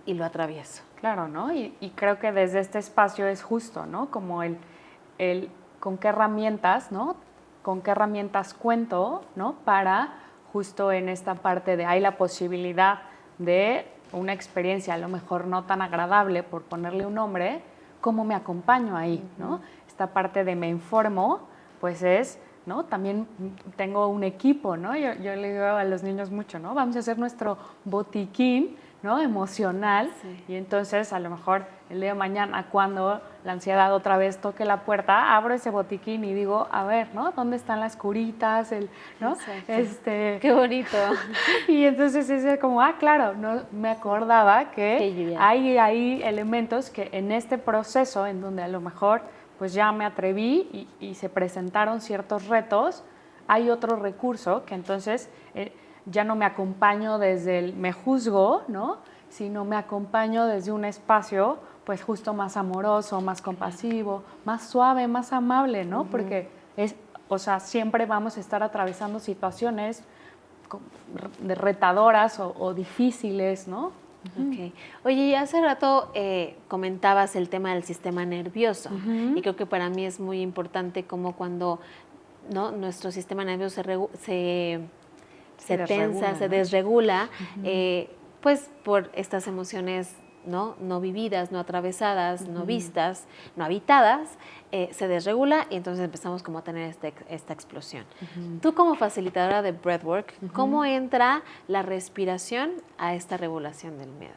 Speaker 1: y lo atravieso.
Speaker 2: Claro, ¿no? Y creo que desde este espacio es justo, ¿no? Como el con qué herramientas, ¿no? Con qué herramientas cuento, ¿no? Para justo en esta parte de hay la posibilidad de una experiencia a lo mejor no tan agradable, por ponerle un nombre, ¿cómo me acompaño ahí, ¿no? Esta parte de me informo, pues es, ¿no? También tengo un equipo, ¿no? Yo le digo a los niños mucho, ¿no? Vamos a hacer nuestro botiquín, ¿no? Emocional,
Speaker 1: Sí.
Speaker 2: y entonces a lo mejor el día de mañana cuando la ansiedad otra vez toque la puerta, abro ese botiquín y digo, a ver, ¿no? ¿Dónde están las curitas? ¿No?
Speaker 1: Exacto. Qué bonito.
Speaker 2: Y entonces es como, claro, no me acordaba que hay elementos que en este proceso en donde a lo mejor pues ya me atreví y se presentaron ciertos retos, hay otro recurso que entonces ya no me acompaño desde el me juzgo, ¿no? Sino me acompaño desde un espacio pues justo más amoroso, más compasivo, más suave, más amable, ¿no? Porque o sea, siempre vamos a estar atravesando situaciones retadoras o difíciles, ¿no?
Speaker 1: Okay. Oye, y hace rato comentabas el tema del sistema nervioso y creo que para mí es muy importante como cuando, ¿no? Nuestro sistema nervioso se tensa, se desregula, pues por estas emociones no vividas, no atravesadas, no vistas, no habitadas, se desregula y entonces empezamos como a tener esta explosión. Tú como facilitadora de breathwork, ¿cómo entra la respiración a esta regulación del miedo?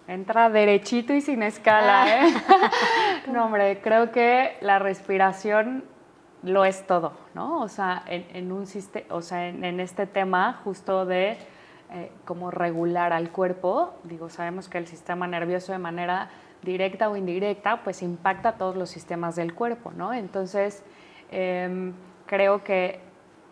Speaker 2: Entra derechito y sin escala, ¿eh? No, hombre, creo que la respiración lo es todo, ¿no? O sea, en este tema justo de cómo regular al cuerpo, digo, sabemos que el sistema nervioso de manera directa o indirecta, pues impacta a todos los sistemas del cuerpo, ¿no? Entonces, creo que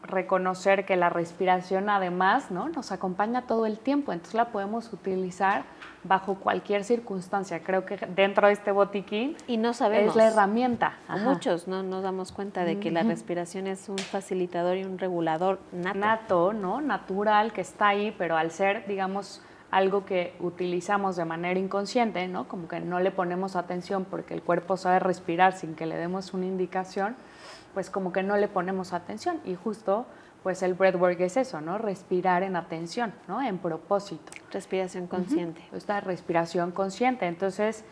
Speaker 2: reconocer que la respiración además, ¿no?, nos acompaña todo el tiempo, entonces la podemos utilizar bajo cualquier circunstancia. Creo que dentro de este botiquín
Speaker 1: y no sabemos,
Speaker 2: es la herramienta.
Speaker 1: Muchos no nos damos cuenta de que la respiración es un facilitador y un regulador nato.
Speaker 2: Nato, ¿no? Natural, que está ahí, pero al ser, digamos, algo que utilizamos de manera inconsciente, ¿no?, como que no le ponemos atención porque el cuerpo sabe respirar sin que le demos una indicación, pues como que no le ponemos atención. Y justo, pues el breathwork es eso, ¿no? Respirar en atención, ¿no? En propósito.
Speaker 1: Respiración consciente.
Speaker 2: Esta respiración consciente. Entonces,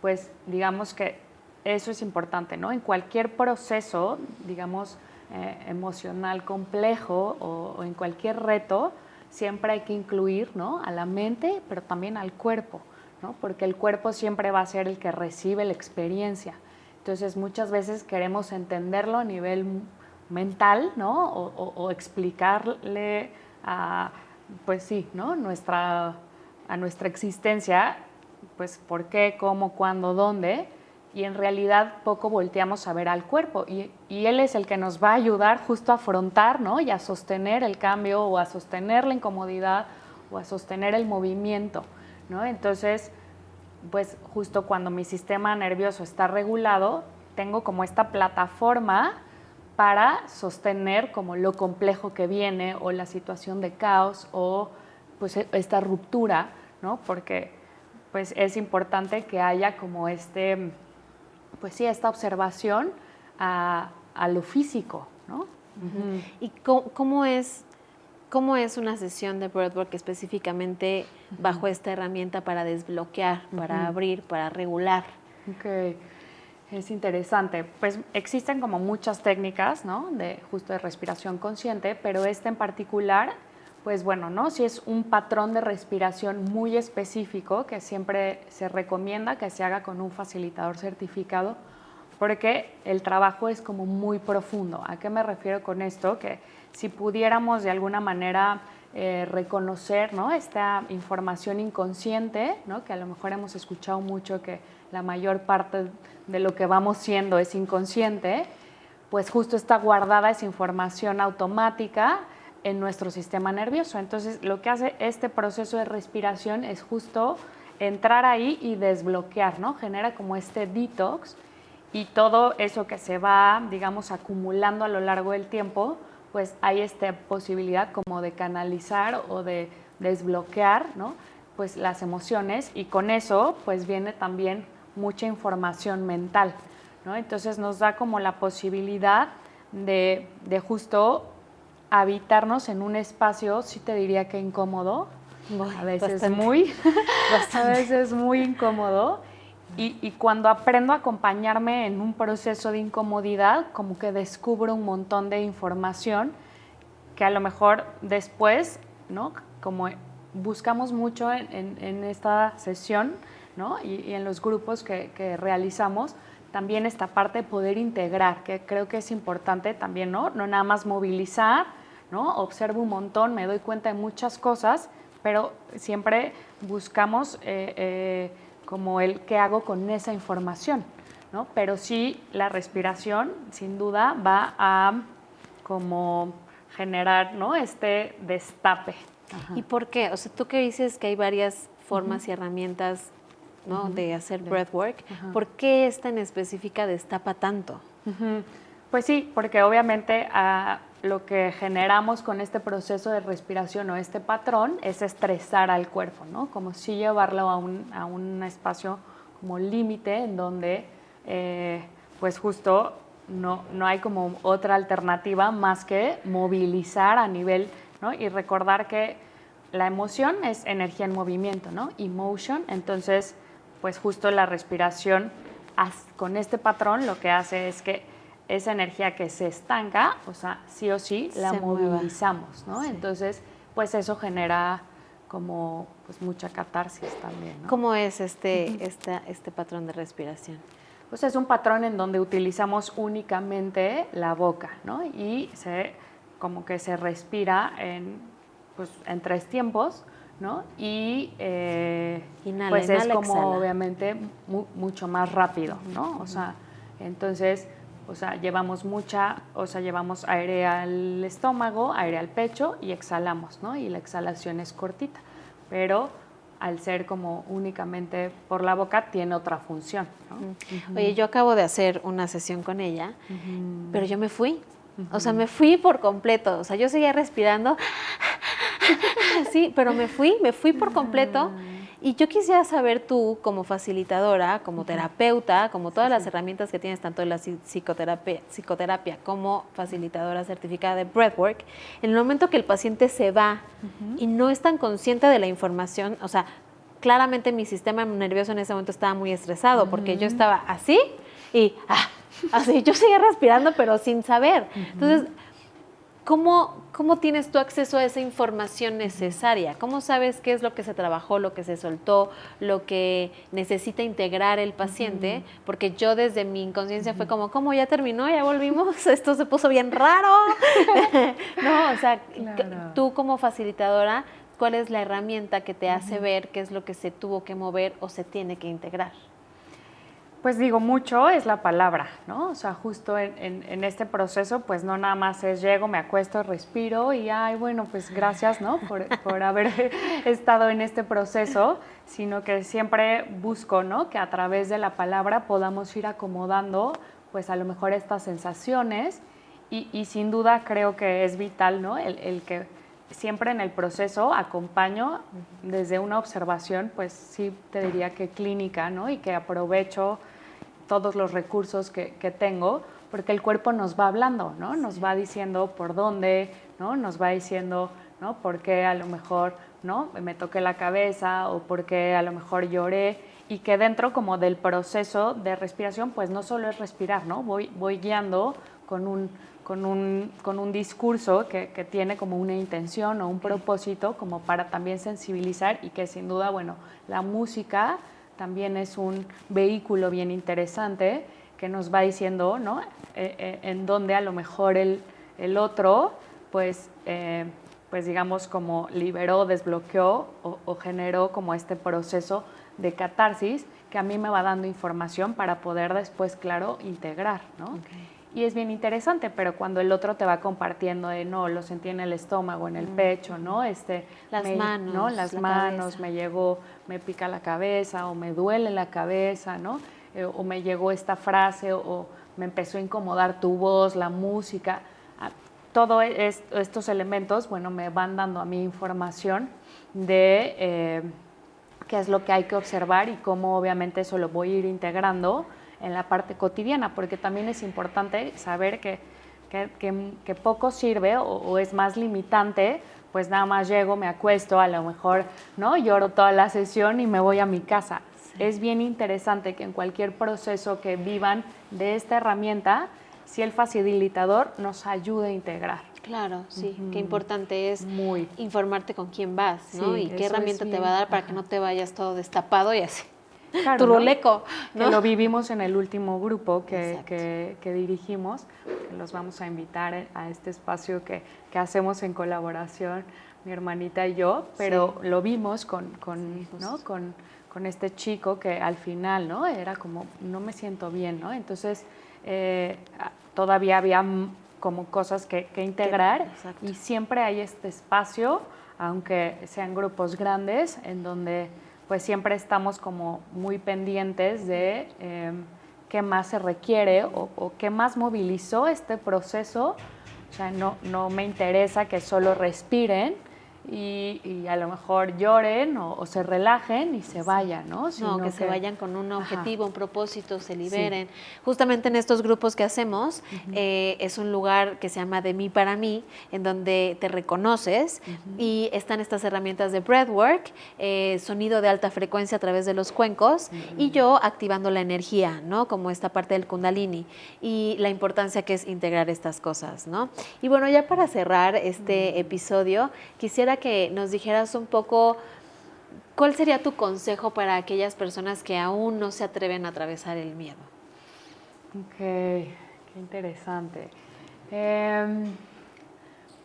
Speaker 2: pues digamos que eso es importante, ¿no? En cualquier proceso, digamos, emocional complejo o en cualquier reto, siempre hay que incluir, ¿no?, a la mente, pero también al cuerpo, ¿no? Porque el cuerpo siempre va a ser el que recibe la experiencia. Entonces, muchas veces queremos entenderlo a nivel mental, ¿no? O explicarle a, pues sí, ¿no?, a nuestra existencia, pues por qué, cómo, cuándo, dónde, y en realidad poco volteamos a ver al cuerpo. Y él es el que nos va a ayudar justo a afrontar, ¿no?, y a sostener el cambio o a sostener la incomodidad o a sostener el movimiento, ¿no? Entonces, pues justo cuando mi sistema nervioso está regulado, tengo como esta plataforma para sostener como lo complejo que viene o la situación de caos o pues esta ruptura, ¿no? Porque pues es importante que haya como pues sí, esta observación a lo físico, ¿no?
Speaker 1: ¿Y cómo es una sesión de breathwork específicamente bajo esta herramienta para desbloquear, para abrir, para regular?
Speaker 2: Ok, es interesante. Pues existen como muchas técnicas, ¿no?, justo de respiración consciente, pero esta en particular, pues bueno, ¿no?, sí es un patrón de respiración muy específico que siempre se recomienda que se haga con un facilitador certificado, porque el trabajo es como muy profundo. ¿A qué me refiero con esto? Que si pudiéramos de alguna manera reconocer, ¿no?, esta información inconsciente, ¿no?, que a lo mejor hemos escuchado mucho que la mayor parte de lo que vamos siendo es inconsciente, pues justo está guardada esa información automática en nuestro sistema nervioso. Entonces, lo que hace este proceso de respiración es justo entrar ahí y desbloquear, ¿no? Genera como este detox y todo eso que se va, digamos, acumulando a lo largo del tiempo, pues hay esta posibilidad como de canalizar o de desbloquear, ¿no?, pues las emociones, y con eso pues viene también mucha información mental, ¿no? Entonces nos da como la posibilidad de justo habitarnos en un espacio, sí te diría que incómodo, a veces a veces muy incómodo, y cuando aprendo a acompañarme en un proceso de incomodidad, como que descubro un montón de información que a lo mejor después, ¿no?, como buscamos mucho en esta sesión, ¿no?, y en los grupos que realizamos, también esta parte de poder integrar, que creo que es importante también, ¿no? No nada más movilizar, ¿no? Observo un montón, me doy cuenta de muchas cosas, pero siempre buscamos como el qué hago con esa información, ¿no? Pero sí, la respiración, sin duda, va a como generar, ¿no?, este destape.
Speaker 1: Ajá. ¿Y por qué? O sea, tú que dices que hay varias formas y herramientas, ¿no?, de hacer breathwork, ¿por qué esta en específica destapa tanto?
Speaker 2: Pues sí, porque obviamente lo que generamos con este proceso de respiración o este patrón es estresar al cuerpo, ¿no? Como si llevarlo a un espacio como límite en donde pues justo no hay como otra alternativa más que movilizar a nivel, ¿no? Y recordar que la emoción es energía en movimiento, ¿no? Emotion, entonces pues justo la respiración con este patrón lo que hace es que esa energía que se estanca, o sea, sí o sí, la movilizamos, ¿no? Sí. Entonces, pues eso genera como pues mucha catarsis también, ¿no?
Speaker 1: ¿Cómo es este patrón de respiración?
Speaker 2: Pues es un patrón en donde utilizamos únicamente la boca, ¿no? Y como que se respira en 3 tiempos, ¿no? Y
Speaker 1: inhala,
Speaker 2: pues
Speaker 1: inhala,
Speaker 2: es como
Speaker 1: exhala.
Speaker 2: obviamente mucho más rápido, ¿no? O sea, entonces, llevamos aire al estómago, aire al pecho y exhalamos, ¿no? Y la exhalación es cortita, pero al ser como únicamente por la boca tiene otra función, ¿no?
Speaker 1: Oye, yo acabo de hacer una sesión con ella, pero yo me fui. O sea, me fui por completo. O sea, yo seguía respirando, sí, pero me fui por completo. Y yo quisiera saber tú, como facilitadora, como terapeuta, como todas las herramientas que tienes, tanto de la psicoterapia como facilitadora certificada de breathwork, en el momento que el paciente se va y no es tan consciente de la información, o sea, claramente mi sistema nervioso en ese momento estaba muy estresado porque yo estaba así y así, yo seguía respirando pero sin saber. Entonces, ¿cómo tienes tú acceso a esa información necesaria? ¿Cómo sabes qué es lo que se trabajó, lo que se soltó, lo que necesita integrar el paciente? Porque yo desde mi inconsciencia fue como, ¿cómo ya terminó? ¿Ya volvimos? Esto se puso bien raro. No, o sea, claro. Tú como facilitadora, ¿cuál es la herramienta que te hace ver qué es lo que se tuvo que mover o se tiene que integrar?
Speaker 2: Pues digo, mucho es la palabra, ¿no? O sea, justo en este proceso, pues no nada más es llego, me acuesto, respiro y, bueno, pues gracias, ¿no? Por haber estado en este proceso, sino que siempre busco, ¿no? Que a través de la palabra podamos ir acomodando, pues a lo mejor estas sensaciones y sin duda creo que es vital, ¿no? El que siempre en el proceso acompaño desde una observación, pues sí te diría que clínica, ¿no? Y que aprovecho todos los recursos que tengo, porque el cuerpo nos va hablando, ¿no? Nos va diciendo por dónde, ¿no? Nos va diciendo, ¿no? Por qué a lo mejor, ¿no? Me toqué la cabeza o por qué a lo mejor lloré, y que dentro como del proceso de respiración, pues no solo es respirar, ¿no? Voy guiando con un discurso que tiene como una intención o un propósito como para también sensibilizar, y que sin duda, bueno, la música también es un vehículo bien interesante que nos va diciendo, ¿no? En donde a lo mejor el otro, pues digamos como liberó, desbloqueó o generó como este proceso de catarsis que a mí me va dando información para poder después, claro, integrar, ¿no? Okay. Y es bien interesante, pero cuando el otro te va compartiendo de, no, lo sentí en el estómago, en el pecho, ¿no?
Speaker 1: Las manos,
Speaker 2: ¿no? Las manos, cabeza. Me pica la cabeza o me duele la cabeza, ¿no? O me llegó esta frase o me empezó a incomodar tu voz, la música. Todos estos elementos, bueno, me van dando a mí información de qué es lo que hay que observar y cómo obviamente eso lo voy a ir integrando en la parte cotidiana, porque también es importante saber que poco sirve o es más limitante, pues nada más llego, me acuesto, a lo mejor, ¿no? Lloro toda la sesión y me voy a mi casa. Sí. Es bien interesante que en cualquier proceso que vivan de esta herramienta, si el facilitador nos ayude a integrar.
Speaker 1: Claro, sí, qué importante es informarte con quién vas, ¿no? Sí, y qué herramienta te va a dar para que no te vayas todo destapado y así.
Speaker 2: Claro, turuleco, ¿no? Que lo vivimos en el último grupo que dirigimos, que los vamos a invitar a este espacio que hacemos en colaboración, mi hermanita y yo, pero lo vimos con este chico que al final, ¿no? Era como, no me siento bien, ¿no? Entonces, todavía había como cosas que integrar y siempre hay este espacio, aunque sean grupos grandes, en donde pues siempre estamos como muy pendientes de qué más se requiere o qué más movilizó este proceso. O sea, no me interesa que solo respiren y a lo mejor lloren o se relajen y se vayan, ¿no?
Speaker 1: No, que se vayan con un objetivo, un propósito, se liberen.
Speaker 2: Sí.
Speaker 1: Justamente en estos grupos que hacemos, es un lugar que se llama De mí para mí, en donde te reconoces y están estas herramientas de breathwork, sonido de alta frecuencia a través de los cuencos y yo activando la energía, ¿no? Como esta parte del kundalini y la importancia que es integrar estas cosas, ¿no? Y bueno, ya para cerrar este episodio, quisiera que nos dijeras un poco cuál sería tu consejo para aquellas personas que aún no se atreven a atravesar el miedo.
Speaker 2: Ok, qué interesante.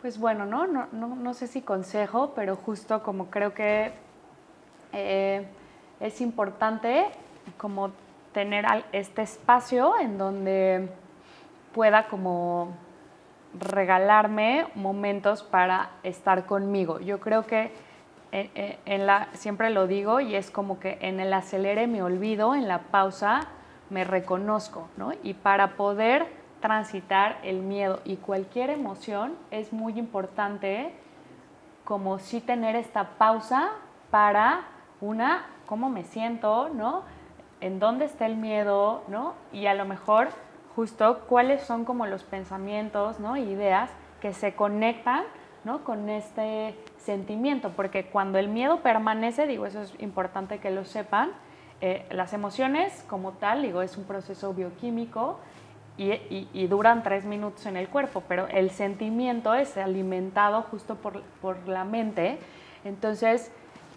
Speaker 2: Pues bueno, no sé si consejo, pero justo como creo que es importante como tener este espacio en donde pueda como regalarme momentos para estar conmigo. Yo creo que siempre lo digo y es como que en el acelere me olvido, en la pausa me reconozco, ¿no? Y para poder transitar el miedo y cualquier emoción es muy importante como sí tener esta pausa para cómo me siento, ¿no? En dónde está el miedo, ¿no? Y a lo mejor justo cuáles son como los pensamientos, ¿no? Ideas que se conectan, ¿no? Con este sentimiento, porque cuando el miedo permanece, digo, eso es importante que lo sepan, las emociones como tal, digo, es un proceso bioquímico y duran 3 minutos en el cuerpo, pero el sentimiento es alimentado justo por la mente. Entonces,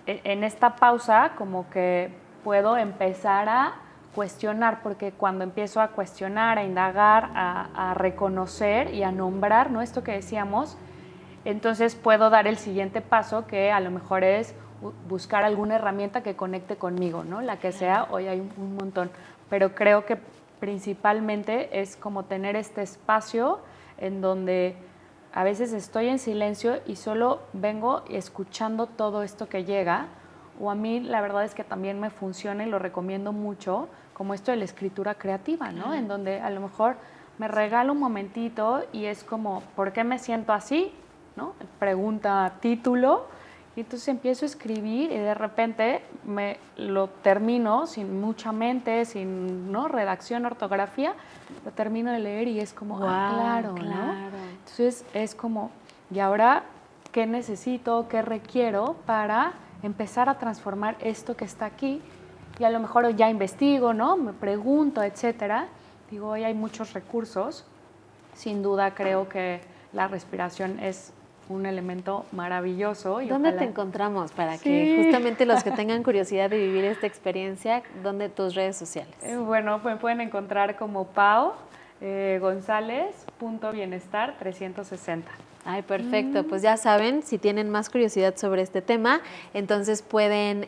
Speaker 2: en esta pausa como que puedo empezar a cuestionar, porque cuando empiezo a cuestionar, a indagar, a reconocer y a nombrar, ¿no? Esto que decíamos, entonces puedo dar el siguiente paso, que a lo mejor es buscar alguna herramienta que conecte conmigo, ¿no? La que sea, hoy hay un montón, pero creo que principalmente es como tener este espacio en donde a veces estoy en silencio y solo vengo escuchando todo esto que llega, o a mí la verdad es que también me funciona y lo recomiendo mucho, como esto de la escritura creativa, ¿no? En donde a lo mejor me regalo un momentito y es como, ¿por qué me siento así? ¿No? Pregunta, título, y entonces empiezo a escribir y de repente me lo termino sin mucha mente, sin, ¿no? Redacción, ortografía, lo termino de leer y es como, claro, ¿no? Entonces es como, ¿y ahora qué necesito, qué requiero para empezar a transformar esto que está aquí? Y a lo mejor ya investigo, ¿no? Me pregunto, etcétera. Digo, hoy hay muchos recursos. Sin duda creo que la respiración es un elemento maravilloso. Y
Speaker 1: ¿Dónde
Speaker 2: ojalá...
Speaker 1: te encontramos para que justamente los que tengan curiosidad de vivir esta experiencia, dónde tus redes sociales?
Speaker 2: Bueno, me pueden encontrar como Pau González.bienestar 360.
Speaker 1: Ay, perfecto. Pues ya saben, si tienen más curiosidad sobre este tema, entonces pueden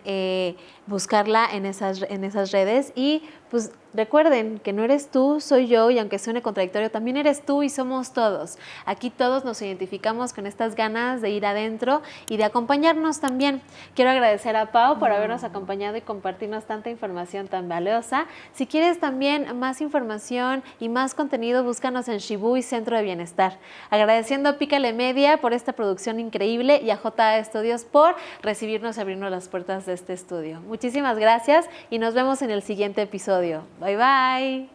Speaker 1: buscarla en esas redes y pues recuerden que no eres tú, soy yo, y aunque suene contradictorio, también eres tú y somos todos. Aquí todos nos identificamos con estas ganas de ir adentro y de acompañarnos también. Quiero agradecer a Pau por habernos acompañado y compartirnos tanta información tan valiosa. Si quieres también más información y más contenido, búscanos en Shibui Centro de Bienestar. Agradeciendo a Pícale Media por esta producción increíble y a JA Estudios por recibirnos y abrirnos las puertas de este estudio. Muchísimas gracias y nos vemos en el siguiente episodio. Bye, bye.